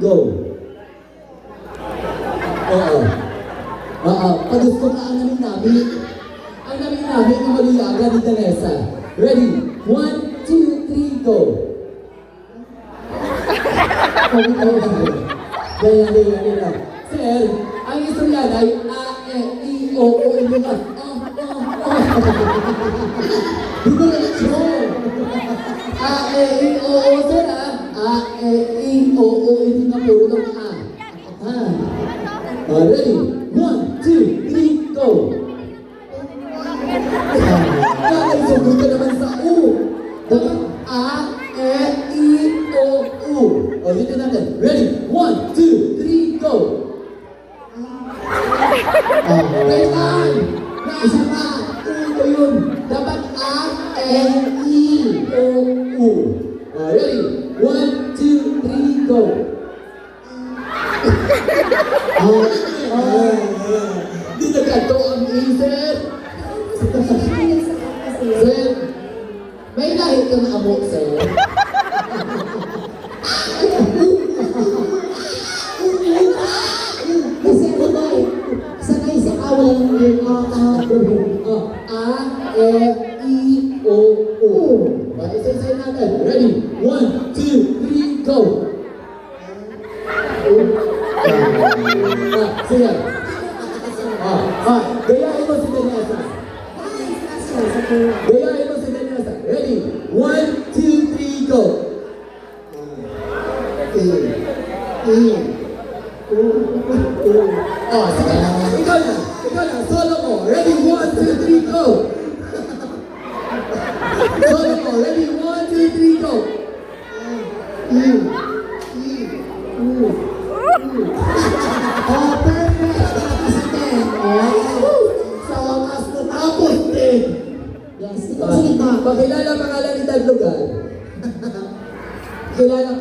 go. Oo. Pag gusto ka ang namin. Ang namin na maliyaga ni Danessa. Ready? 1, 2, 3, go. Gaya. Sir, ang istorya ay A, E, I, O, O, M, A. Di ko na sure. A, E, I, O, O, sir ah. A, E, I, O, O, hindi na puro ng A. Ready? 1, 2, 3, go. Sumunod ka naman sa U. Dapat A, E, I, O, U. Dito natin. Ready? 1, 2, 3, go. Kailan? Isa pa. Ito yun. Dapat A, E, I, O, U. Ready? 1, 2, 3, go. Di nagkato ang isip. Sir, may lahit ka na amo, sir. Kasi ano ba eh, sanay sa awal yung A, E, I, O, U. Isa-isa natin. Ready? 1, 2, 3, go. Sige. Gayahin mo si Danessa. Gayahin mo si Danessa. Ready? 1, 2, 3, go. Sige. Ikaw na. Solo mo. Ready? 1, 2, 3, go. Solo mo. Ready? 1, 2, 3, go. Sa wakas na tapos din. Yes, sige pa. Pakilala pangalan ni Taglugan. Kilala